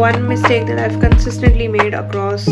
one mistake that I've consistently made across.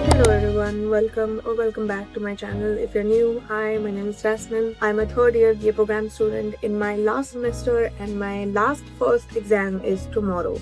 Hello everyone, welcome back to my channel. If you're new, hi, my name is Jasmine. I'm a third year BA program student in my last semester and my first exam is tomorrow.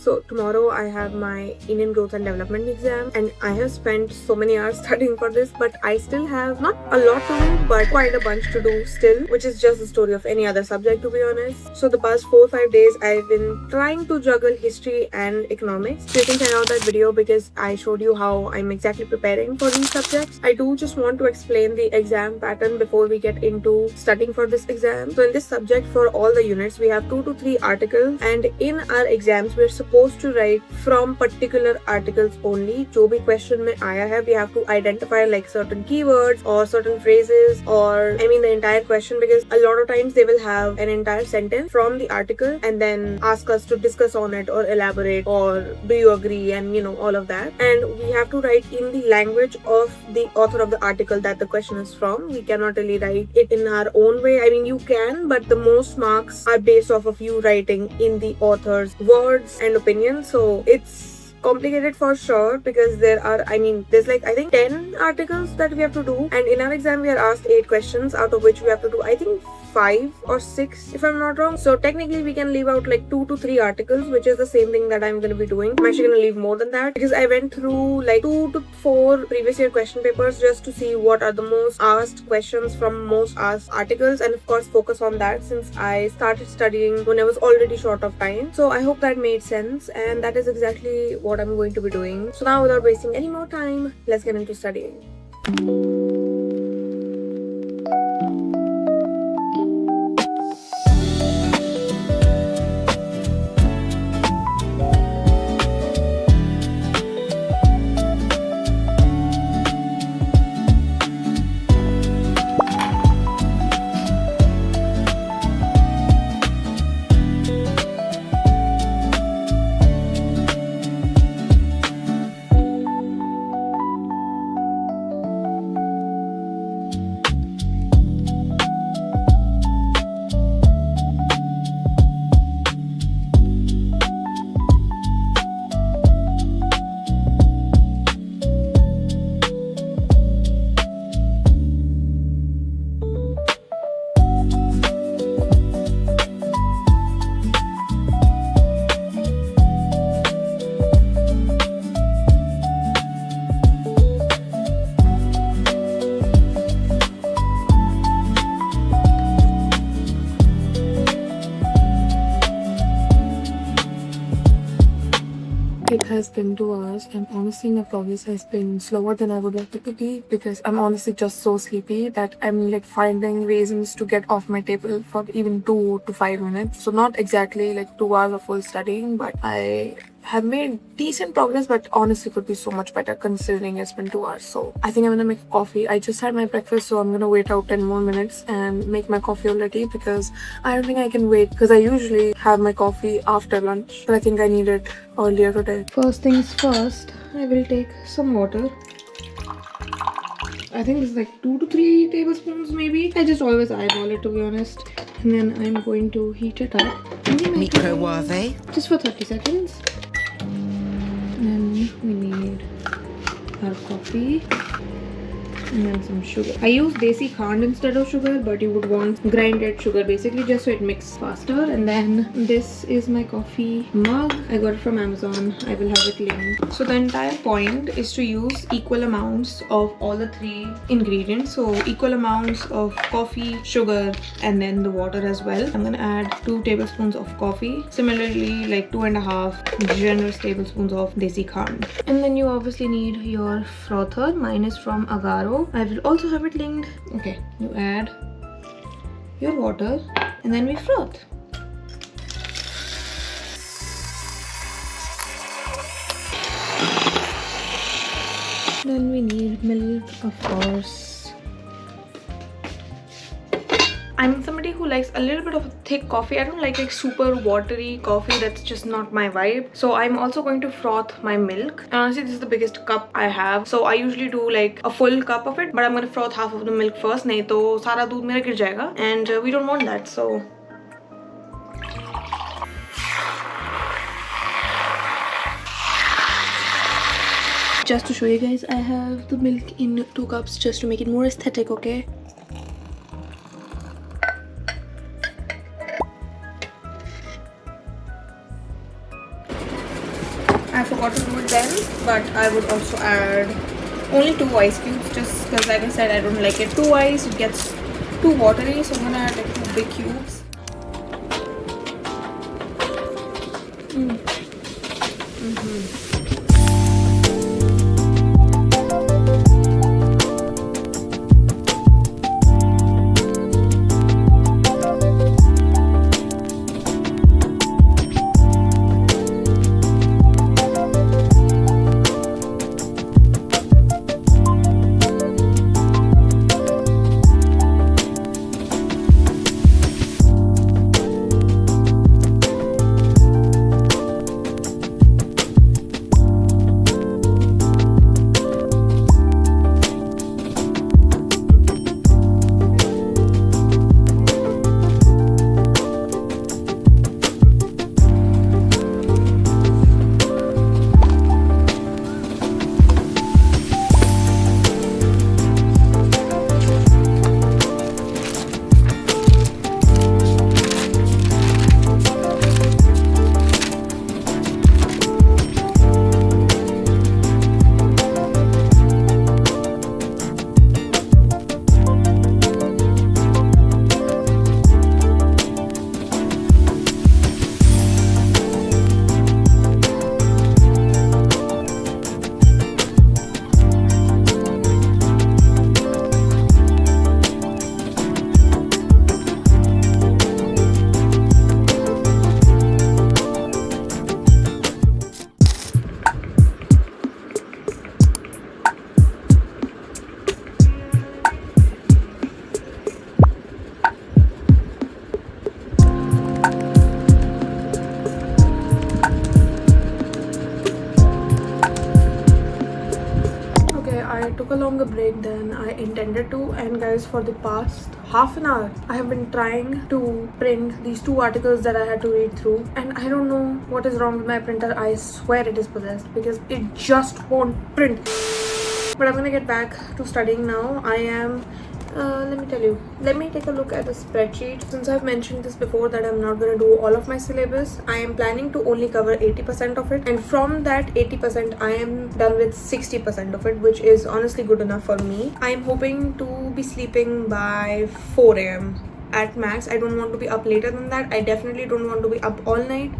So tomorrow I have my Indian Growth and Development exam, and I have spent so many hours studying for this, but I still have not a lot to do but quite a bunch to do still, which is just the story of any other subject, to be honest. So the past 4 or 5 days I've been trying to juggle history and economics. So you can check out that video because I showed you how I'm exactly preparing for these subjects. I do just want to explain the exam pattern before we get into studying for this exam. So in this subject, for all the units, we have 2 to 3 articles, and in our exams we're supposed to write from particular articles only. जो भी question में आया है, we have to identify like certain keywords or certain phrases, or I mean the entire question, because a lot of times they will have an entire sentence from the article and then ask us to discuss on it or elaborate or do you agree, and you know, all of that. And we have to write in the language of the author of the article that the question is from. We cannot really write it in our own way. I mean, you can, but the most marks are based off of you writing in the author's words and opinions. So it's complicated for sure, because there's like I think 10 articles that we have to do, and in our exam we are asked 8 questions, out of which we have to do I think 5 or 6 if I'm not wrong. So technically we can leave out like 2 to 3 articles, which is the same thing that I'm going to be doing. I'm actually going to leave more than that because I went through like 2 to 4 previous year question papers just to see what are the most asked questions from most asked articles, and of course focus on that since I started studying when I was already short of time. So I hope that made sense, and that is exactly what I'm going to be doing. So now, without wasting any more time, let's get into studying. It has been 2 hours, and honestly my progress has been slower than I would like it to be, because I'm honestly just so sleepy that I'm like finding reasons to get off my table for even 2 to 5 minutes. So not exactly like 2 hours of full studying, but I have made decent progress, but honestly could be so much better considering it's been 2 hours. So I think I'm gonna make coffee. I just had my breakfast, so I'm gonna wait out 10 more minutes and make my coffee already, because I don't think I can wait, because I usually have my coffee after lunch, but I think I need it earlier today. First things first, I will take some water. I think it's like 2 to 3 tablespoons maybe. I just always eyeball it, to be honest. And then I'm going to heat it up. Microwave. Just for 30 seconds. And then we need our coffee. and then some sugar. I use desi khand instead of sugar, but you would want grinded sugar basically just so it mixes faster. And then this is my coffee mug. I got it from Amazon. I will have it linked. So the entire point is to use equal amounts of all the three ingredients. So equal amounts of coffee, sugar, and then the water as well. I'm gonna add 2 tablespoons of coffee. Similarly, like 2.5 generous tablespoons of desi khand. And then you obviously need your frother. Mine is from Agaro. I will also have it linked. Okay, you add your water and then we froth. Then we need milk, of course. I'm somebody who likes a little bit of thick coffee. I don't like super watery coffee. That's just not my vibe. So I'm also going to froth my milk. And honestly, this is the biggest cup I have. So I usually do like a full cup of it. But I'm going to froth half of the milk first. Nahi to sara doodh mera gir jayega. And we don't want that. So just to show you guys, I have the milk in 2 cups just to make it more aesthetic, okay? I forgot to do it then, but I would also add only 2 ice cubes just because, like I said, I don't like it too ice. It gets too watery, so I'm gonna add like 2 big cubes. a longer break than I intended to, and guys, for the past half an hour I have been trying to print these 2 articles that I had to read through, and I don't know what is wrong with my printer. I swear it is possessed because it just won't print. But I'm gonna get back to studying now. I am let me take a look at the spreadsheet. Since I've mentioned this before that I'm not gonna do all of my syllabus, I am planning to only cover 80% of it, and from that 80% I am done with 60% of it, which is honestly good enough for me. I am hoping to be sleeping by 4 a.m. at max. I don't want to be up later than that. I definitely don't want to be up all night.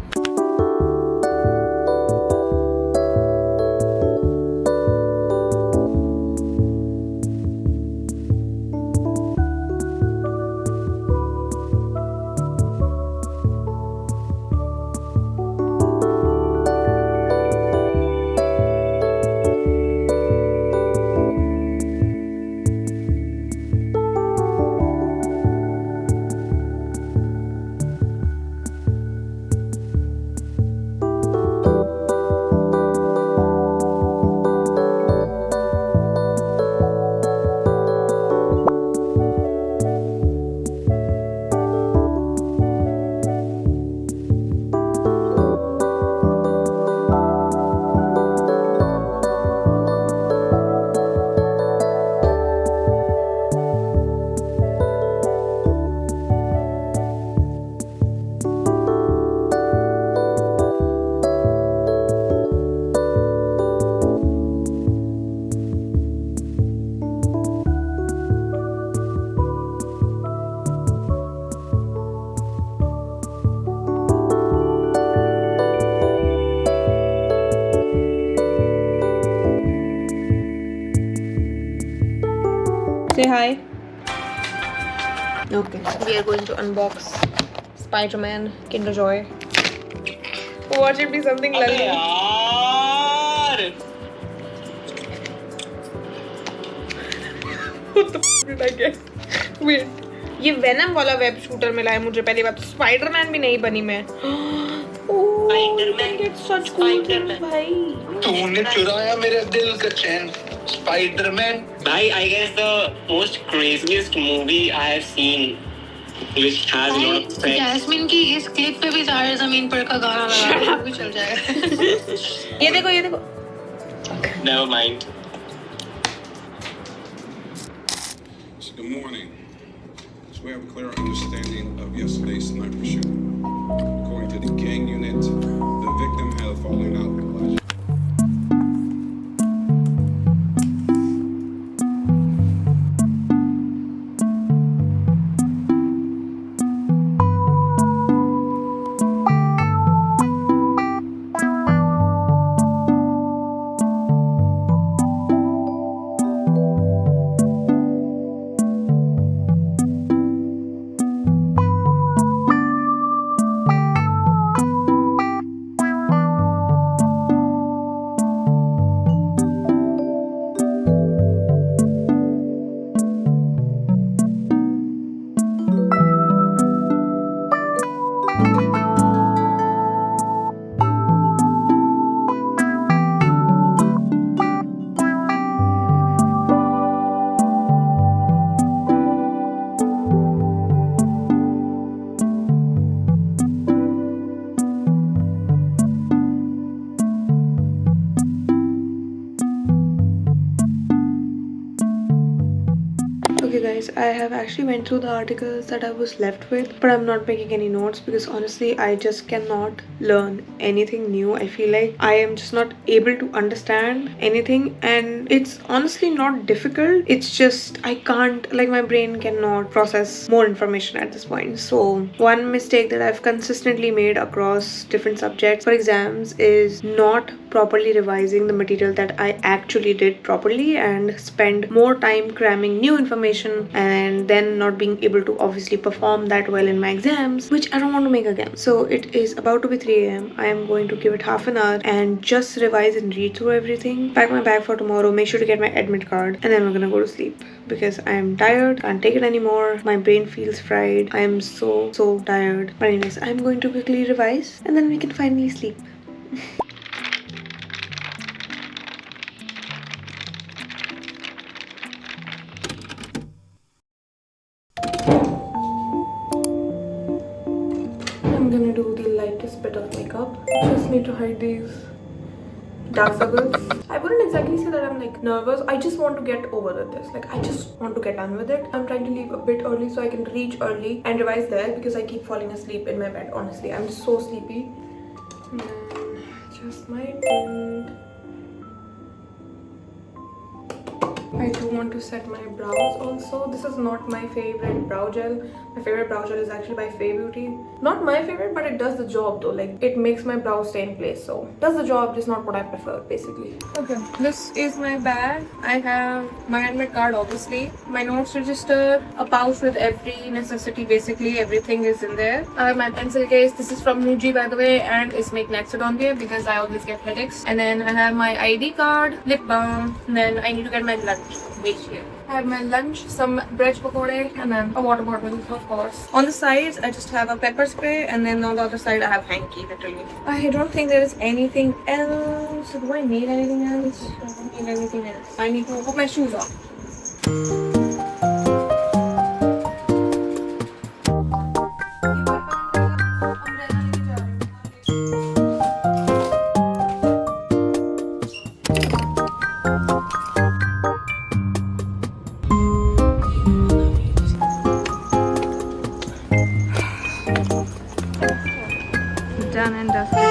hi. Okay, we are going to unbox Spider-Man Kinder Joy. Watch it be something lovely. What the f did I get? Wait. ये venom वाला web shooter मिला है मुझे पहली बात. Spiderman भी नहीं बनी मैं. Spider-Man get such cool things भाई. तूने चुराया मेरे दिल का चैन. Spider-Man. Bhai, I guess the most craziest movie I have seen, which has a lot of effects. Jasmine की इस क्लिप पे भी सारे जमीन पर का गाना लगा भी चल जाएगा. ये देखो ये देखो. Never mind. So good morning. So we have a clear understanding of yesterday's sniper shooting. According to the gang unit, the victim had a falling out with Elijah. Okay guys, I have actually went through the articles that I was left with, but I'm not making any notes because honestly I just cannot learn anything new. I feel like I am just not able to understand anything, and it's honestly not difficult. It's just I can't, like, my brain cannot process more information at this point. So one mistake that I've consistently made across different subjects for exams is not properly revising the material that I actually did properly and spend more time cramming new information and then not being able to obviously perform that well in my exams, which I don't want to make again. So it is about to be 3 a.m. I am going to give it half an hour and just revise and read through everything, pack my bag for tomorrow, make sure to get my admit card, and then we're gonna go to sleep because I am tired, can't take it anymore. My brain feels fried. I am so tired. But anyways, I'm going to quickly revise and then we can finally sleep. I'm gonna do the lightest bit of makeup. Just need to hide these dark circles. I wouldn't exactly say that I'm like nervous. I just want to get over with this. Like, I just want to get done with it. I'm trying to leave a bit early so I can reach early and revise there because I keep falling asleep in my bed. Honestly, I'm just so sleepy. And then just my tint. I do want to set my brows also. This is not my favorite brow gel. My favorite brow gel is actually by Fay Beauty. Not my favorite, but it does the job though. Like, it makes my brows stay in place. So, does the job, just not what I prefer, basically. Okay, this is my bag. I have my admit card, obviously. My notes register, a pouch with every necessity, basically. Everything is in there. I have my pencil case. This is from Muji, by the way, and it's make Nexodon here because I always get headaches. And then I have my ID card, lip balm, and then I need to get my lunch. Wait here. I have my lunch, some bread pakode, and then a water bottle, of course. On the sides, I just have a pepper spray, and then on the other side, I have hanky, literally. I don't think there is anything else. Do I need anything else? I don't need anything else. I need to put my shoes on. Done and dusted.